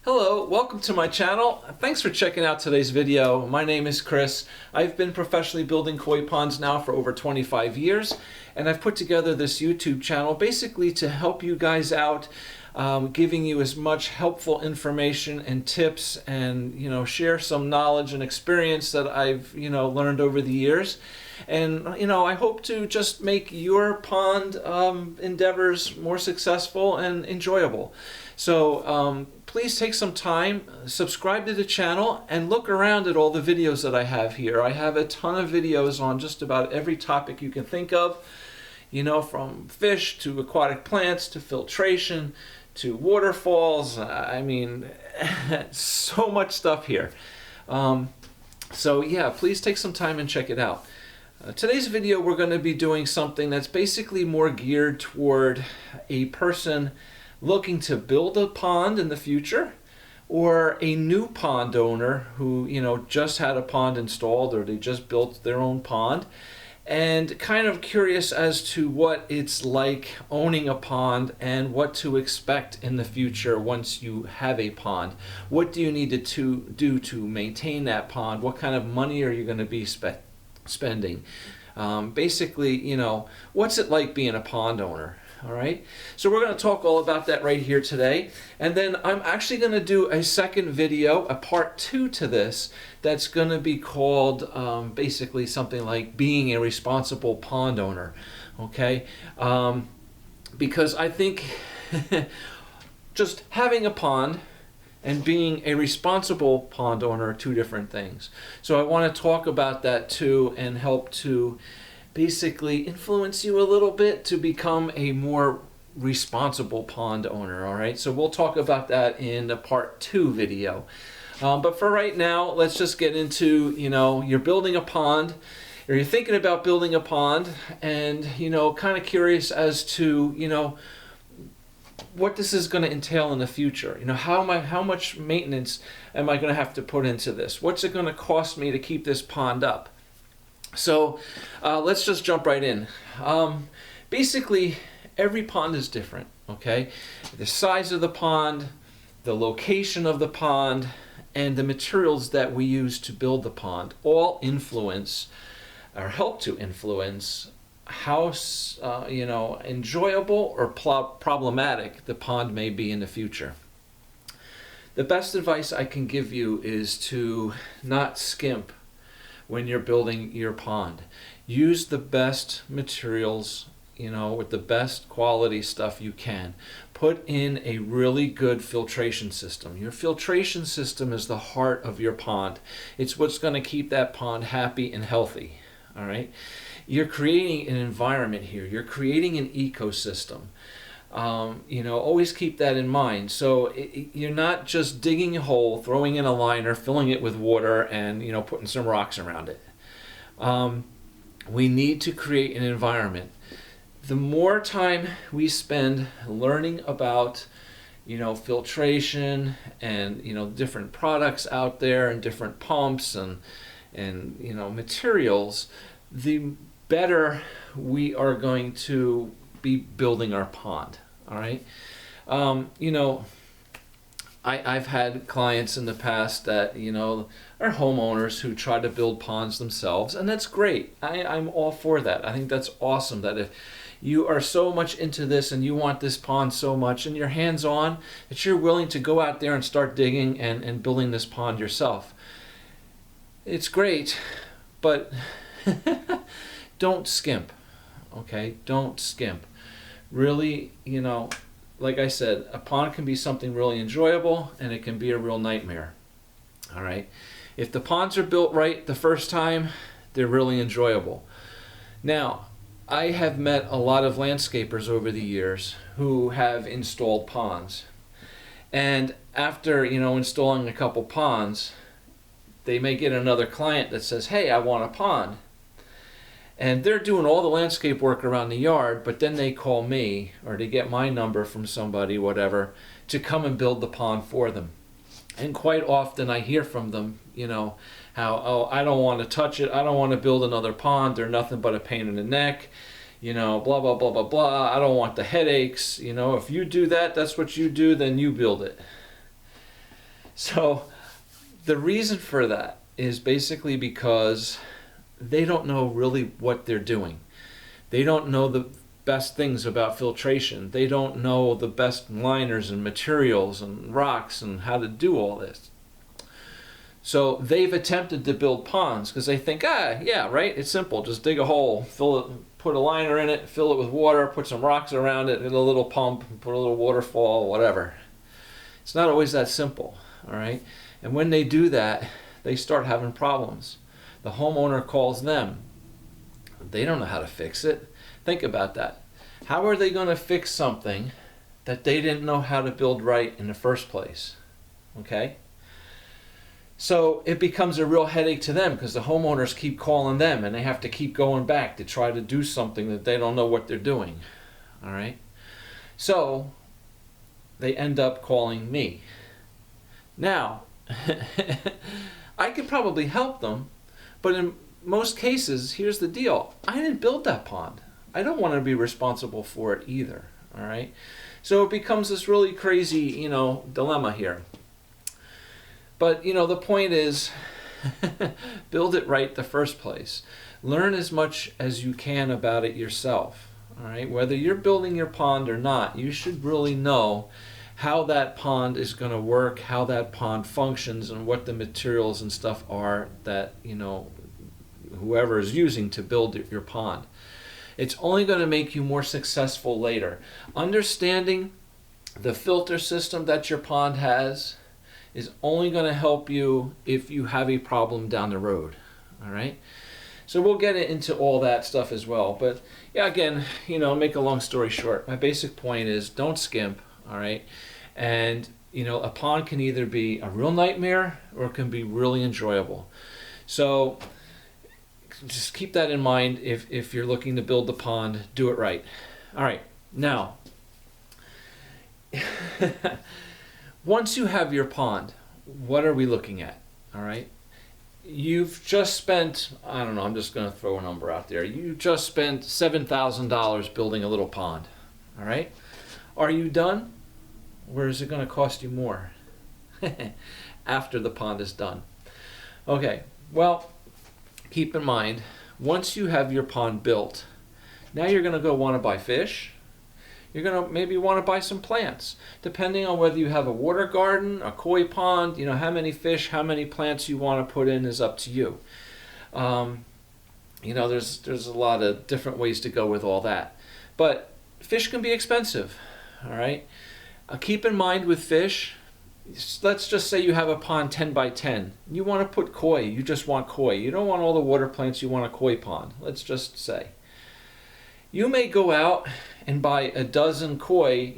Hello, welcome to my channel. Thanks for checking out today's video. My name is Chris. I've been professionally building koi ponds now for over 25 years, and I've put together this YouTube channel basically to help you guys out, giving you as much helpful information and tips and share some knowledge and experience that I've learned over the years. And I hope to just make your pond endeavors more successful and enjoyable. So please take some time, subscribe to the channel, and look around at all the videos that I have here. I have a ton of videos on just about every topic you can think of, from fish to aquatic plants to filtration to waterfalls. I mean, so much stuff here. So yeah, please take some time and check it out. Today's video we're going to be doing something that's basically more geared toward a person looking to build a pond in the future, or a new pond owner who just had a pond installed, or they just built their own pond and kind of curious as to what it's like owning a pond and what to expect in the future once you have a pond. What do you need to do to maintain that pond? What kind of money are you going to be spending? Basically, what's it like being a pond owner? All right, so we're going to talk all about that right here today, and then I'm actually going to do a second video, a part 2 to this, that's going to be called basically something like being a responsible pond owner. Okay, because I think just having a pond and being a responsible pond owner are two different things. So I want to talk about that too and help to basically influence you a little bit to become a more responsible pond owner. All right, so we'll talk about that in a part 2 video. But for right now, let's just get into, you're building a pond, or you're thinking about building a pond, and kind of curious as to what this is going to entail in the future. How much maintenance am I going to have to put into this? What's it going to cost me to keep this pond up? So let's just jump right in. Basically, every pond is different, okay? The size of the pond, the location of the pond, and the materials that we use to build the pond all influence or help to influence how enjoyable or problematic the pond may be in the future. The best advice I can give you is to not skimp when you're building your pond. Use the best materials, with the best quality stuff you can. Put in a really good filtration system. Your filtration system is the heart of your pond. It's what's going to keep that pond happy and healthy. All right? You're creating an environment here. You're creating an ecosystem. Always keep that in mind. So you're not just digging a hole, throwing in a liner, filling it with water, and putting some rocks around it. We need to create an environment. The more time we spend learning about filtration and different products out there and different pumps and materials, the better we are going to be building our pond. All right. I've had clients in the past that are homeowners who try to build ponds themselves, and that's great. I'm all for that. I think that's awesome that if you are so much into this and you want this pond so much and you're hands-on, that you're willing to go out there and start digging and building this pond yourself. It's great, but don't skimp. Okay, don't skimp. Really, like I said, a pond can be something really enjoyable, and it can be a real nightmare. All right, if the ponds are built right the first time, they're really enjoyable. Now, I have met a lot of landscapers over the years who have installed ponds, and after installing a couple ponds, they may get another client that says, "Hey, I want a pond." And they're doing all the landscape work around the yard, but then they call me, or they get my number from somebody, whatever, to come and build the pond for them. And quite often I hear from them, how, "Oh, I don't want to touch it. I don't want to build another pond. They're nothing but a pain in the neck. Blah, blah, blah, blah, blah. I don't want the headaches. If you do that, that's what you do, then you build it." So the reason for that is basically because they don't know really what they're doing. They don't know the best things about filtration. They don't know the best liners and materials and rocks and how to do all this. So they've attempted to build ponds because they think, yeah, right, it's simple. Just dig a hole, fill it, put a liner in it, fill it with water, put some rocks around it, and a little pump, put a little waterfall, whatever. It's not always that simple, all right? And when they do that, they start having problems. The homeowner calls them. They don't know how to fix it. Think about that. How are they going to fix something that they didn't know how to build right in the first place? Okay? So it becomes a real headache to them because the homeowners keep calling them and they have to keep going back to try to do something that they don't know what they're doing. All right? So they end up calling me. Now, I could probably help them, but in most cases, here's the deal. I didn't build that pond. I don't want to be responsible for it either. All right? So it becomes this really crazy, dilemma here. But, the point is, build it right the first place. Learn as much as you can about it yourself. All right? Whether you're building your pond or not, you should really know how that pond is going to work, how that pond functions, and what the materials and stuff are that, whoever is using to build your pond. It's only going to make you more successful later. Understanding the filter system that your pond has is only going to help you if you have a problem down the road. All right? So we'll get into all that stuff as well. But yeah, again, make a long story short, my basic point is don't skimp, all right? And, a pond can either be a real nightmare or it can be really enjoyable. So just keep that in mind if you're looking to build the pond, do it right. All right, now, once you have your pond, what are we looking at? All right. You've just spent, I don't know, I'm just going to throw a number out there. You just spent $7,000 building a little pond. All right. Are you done? Or is it going to cost you more after the pond is done? Okay. Well, keep in mind, once you have your pond built, now you're going to go want to buy fish. You're going to maybe want to buy some plants. Depending on whether you have a water garden, a koi pond, how many fish, how many plants you want to put in is up to you. There's a lot of different ways to go with all that. But fish can be expensive, all right? Keep in mind with fish, let's just say you have a pond 10 by 10. You want to put koi, you just want koi. You don't want all the water plants, you want a koi pond, let's just say. You may go out and buy a dozen koi,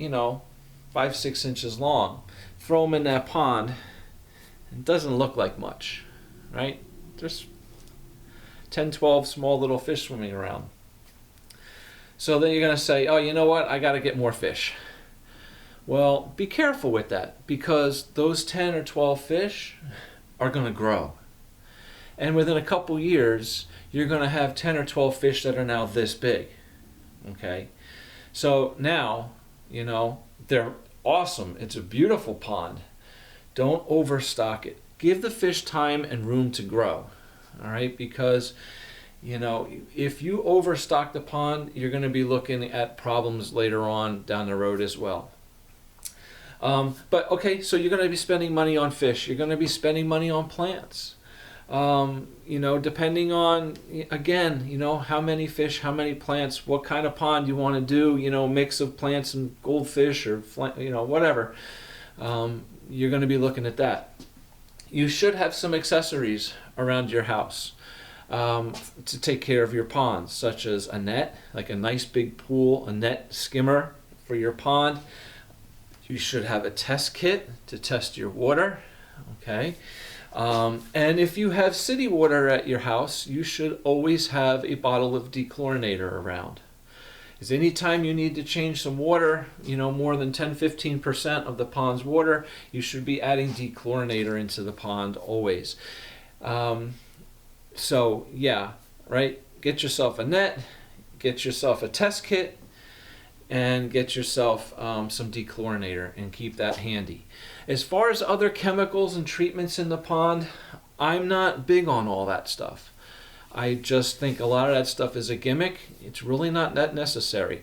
5-6 inches long, throw them in that pond. It doesn't look like much, right? Just 10-12 small little fish swimming around. So then you're going to say, oh, you know what? I got to get more fish. Well, be careful with that because those 10 or 12 fish are going to grow. And within a couple years, you're going to have 10 or 12 fish that are now this big. Okay? So now, they're awesome. It's a beautiful pond. Don't overstock it. Give the fish time and room to grow. All right? Because, if you overstock the pond, you're going to be looking at problems later on down the road as well. But okay, so you're going to be spending money on fish. You're going to be spending money on plants. Depending on, again, how many fish, how many plants, what kind of pond you want to do, mix of plants and goldfish or, whatever. You're going to be looking at that. You should have some accessories around your house to take care of your ponds, such as a net, like a nice big pool, a net skimmer for your pond. You should have a test kit to test your water, okay? And if you have city water at your house, you should always have a bottle of dechlorinator around. Because anytime you need to change some water, more than 10-15% of the pond's water, you should be adding dechlorinator into the pond always. So yeah, right? Get yourself a net, get yourself a test kit, and get yourself some dechlorinator and keep that handy. As far as other chemicals and treatments in the pond, I'm not big on all that stuff. I just think a lot of that stuff is a gimmick. It's really not that necessary.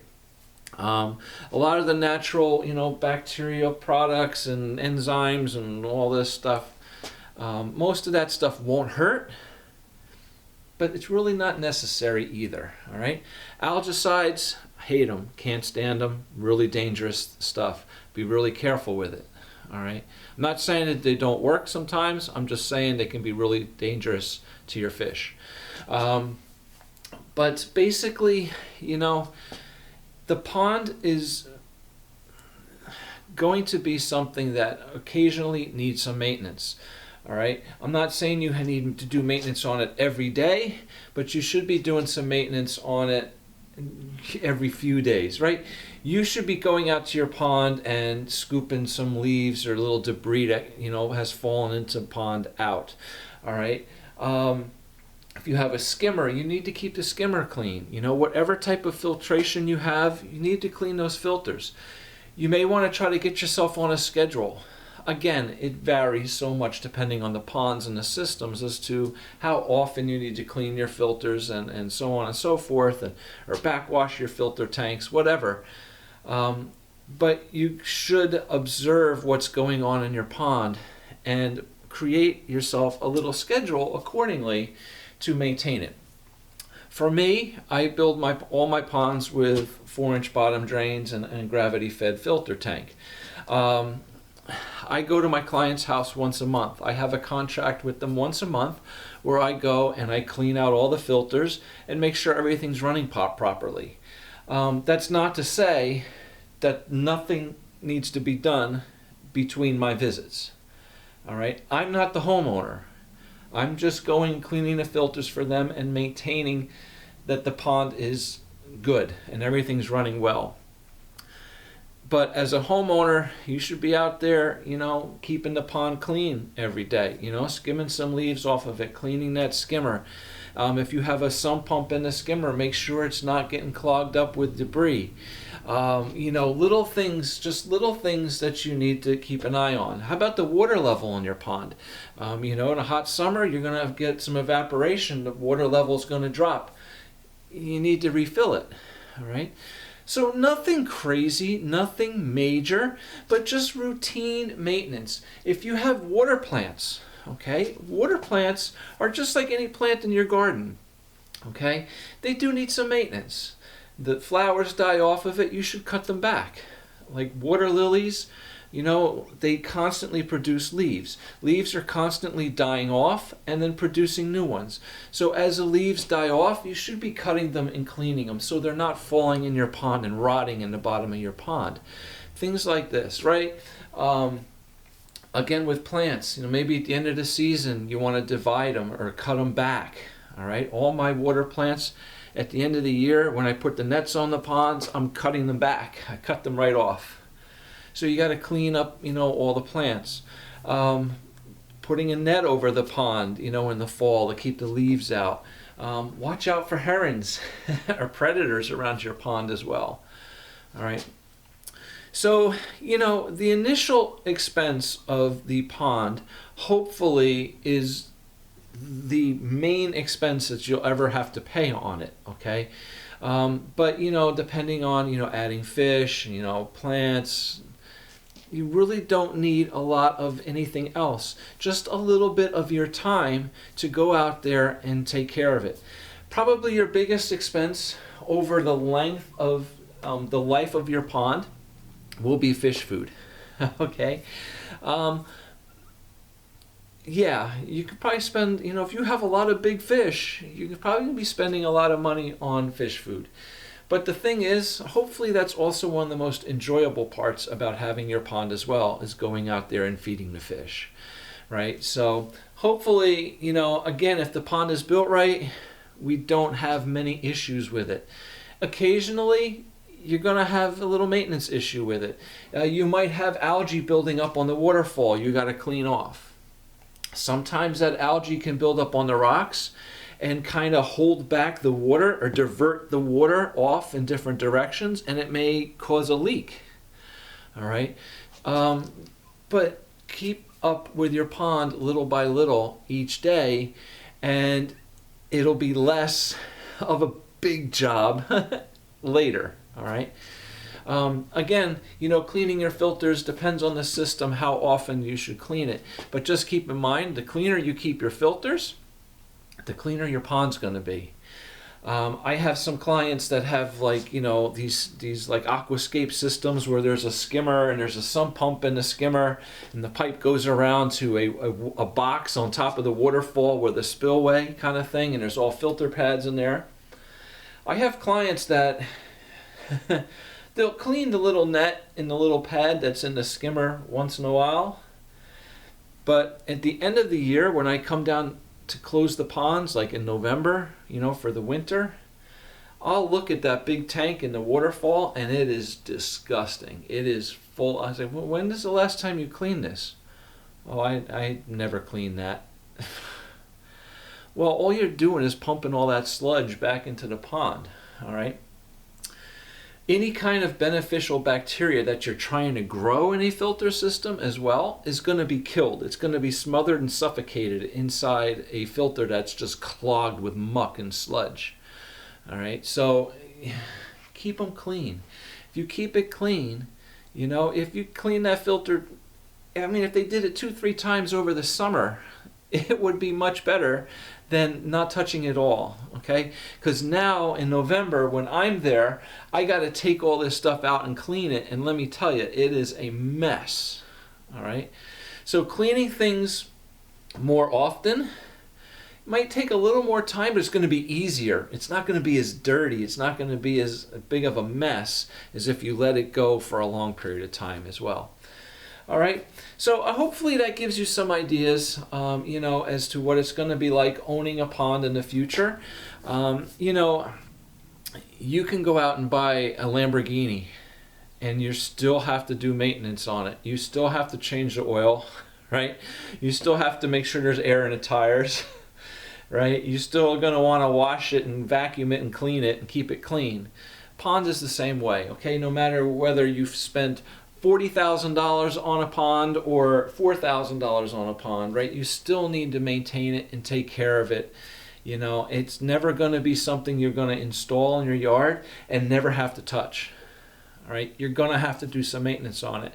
A lot of the natural, bacterial products and enzymes and all this stuff, most of that stuff won't hurt, but it's really not necessary either. All right, algicides, hate them, can't stand them, really dangerous stuff. Be really careful with it. All right, I'm not saying that they don't work sometimes. I'm just saying they can be really dangerous to your fish. But basically, the pond is going to be something that occasionally needs some maintenance. All right, I'm not saying you need to do maintenance on it every day, but you should be doing some maintenance on it every few days, right? You should be going out to your pond and scooping some leaves or little debris that has fallen into the pond out. All right. If you have a skimmer, you need to keep the skimmer clean. Whatever type of filtration you have, you need to clean those filters. You may want to try to get yourself on a schedule. Again, it varies so much depending on the ponds and the systems as to how often you need to clean your filters and so on and so forth, or backwash your filter tanks, whatever. But you should observe what's going on in your pond and create yourself a little schedule accordingly to maintain it. For me, I build all my ponds with 4-inch bottom drains and gravity-fed filter tank. I go to my client's house once a month. I have a contract with them once a month where I go and I clean out all the filters and make sure everything's running properly. That's not to say that nothing needs to be done between my visits. All right, I'm not the homeowner. I'm just going cleaning the filters for them and maintaining that the pond is good and everything's running well. But as a homeowner, you should be out there, keeping the pond clean every day, skimming some leaves off of it, cleaning that skimmer. If you have a sump pump in the skimmer, make sure it's not getting clogged up with debris. Little things that you need to keep an eye on. How about the water level in your pond? In a hot summer, you're going to get some evaporation. The water level is going to drop. You need to refill it, all right? So nothing crazy, nothing major, but just routine maintenance. If you have water plants, okay, water plants are just like any plant in your garden, okay? They do need some maintenance. The flowers die off of it, you should cut them back. Like water lilies, they constantly produce leaves. Leaves are constantly dying off and then producing new ones. So as the leaves die off, you should be cutting them and cleaning them so they're not falling in your pond and rotting in the bottom of your pond. Things like this, right? Again, with plants, maybe at the end of the season, you want to divide them or cut them back. All right, all my water plants, at the end of the year, when I put the nets on the ponds, I'm cutting them back. I cut them right off. So you got to clean up, all the plants. Putting a net over the pond, in the fall to keep the leaves out. Watch out for herons or predators around your pond as well. All right. So, the initial expense of the pond hopefully is the main expense that you'll ever have to pay on it, okay? But, depending on, adding fish, plants, you really don't need a lot of anything else. Just a little bit of your time to go out there and take care of it. Probably your biggest expense over the length of the life of your pond will be fish food, okay? Yeah, you could probably spend, if you have a lot of big fish, you could probably be spending a lot of money on fish food. But the thing is, hopefully that's also one of the most enjoyable parts about having your pond as well, is going out there and feeding the fish, right? So hopefully, again, if the pond is built right, we don't have many issues with it. Occasionally, you're going to have a little maintenance issue with it. You might have algae building up on the waterfall you got to clean off. Sometimes that algae can build up on the rocks, and kind of hold back the water or divert the water off in different directions, and it may cause a leak. All right, but keep up with your pond little by little each day, and it'll be less of a big job later. All right. Again, you know, cleaning your filters depends on the system, how often you should clean it. But just keep in mind, the cleaner you keep your filters, the cleaner your pond's going to be. I have some clients that have, like, you know, these like aquascape systems where there's a skimmer and there's a sump pump in the skimmer, and the pipe goes around to a box on top of the waterfall with a spillway kind of thing, and there's all filter pads in there. I have clients that they'll clean the little net in the little pad that's in the skimmer once in a while, but at the end of the year, when I come down to close the ponds, like in November, you know, for the winter, I'll look at that big tank in the waterfall, and it is disgusting. It is full. I say, well, when is the last time you cleaned this? Oh, I never cleaned that. Well, all you're doing is pumping all that sludge back into the pond, all right? Any kind of beneficial bacteria that you're trying to grow in a filter system as well is going to be killed. It's going to be smothered and suffocated inside a filter that's just clogged with muck and sludge. All right, so keep them clean. If you keep it clean, you know, if you clean that filter, I mean, if they did it 2-3 times over the summer, it would be much better than not touching it all, okay? Because now in November, when I'm there, I got to take all this stuff out and clean it, and let me tell you, it is a mess, all right? So cleaning things more often might take a little more time, but it's going to be easier. It's not going to be as dirty. It's not going to be as big of a mess as if you let it go for a long period of time as well. All right, so hopefully that gives you some ideas, you know, as to what it's going to be like owning a pond in the future. You know, you can go out and buy a Lamborghini, and you still have to do maintenance on it. You still have to change the oil, right? You still have to make sure there's air in the tires, right? You're still going to want to wash it and vacuum it and clean it and keep it clean. Pond is the same way, okay? No matter whether you've spent $40,000 on a pond or $4,000 on a pond, right? You still need to maintain it and take care of it. You know, it's never going to be something you're going to install in your yard and never have to touch. All right, you're going to have to do some maintenance on it.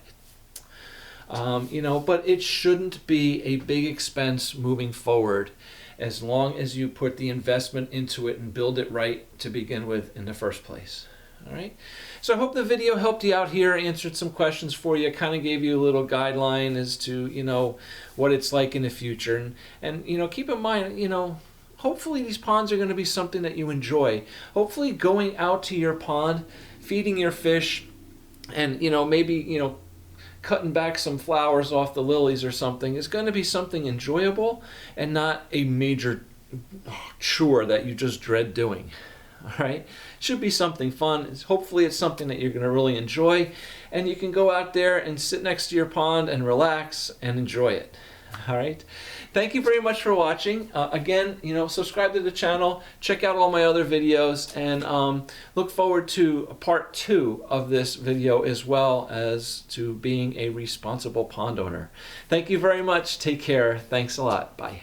You know, but it shouldn't be a big expense moving forward, as long as you put the investment into it and build it right to begin with in the first place. All right, so I hope the video helped you out here, answered some questions for you, kind of gave you a little guideline as to, you know, what it's like in the future. And you know, keep in mind, you know, hopefully these ponds are going to be something that you enjoy. Hopefully going out to your pond, feeding your fish, and, you know, maybe, you know, cutting back some flowers off the lilies or something is going to be something enjoyable and not a major chore that you just dread doing. All right, should be something fun. Hopefully it's something that you're going to really enjoy, and you can go out there and sit next to your pond and relax and enjoy it. All right, thank you very much for watching. Again, you know, subscribe to the channel, check out all my other videos, and look forward to part 2 of this video, as well as to being a responsible pond owner. Thank you very much. Take care. Thanks a lot. Bye.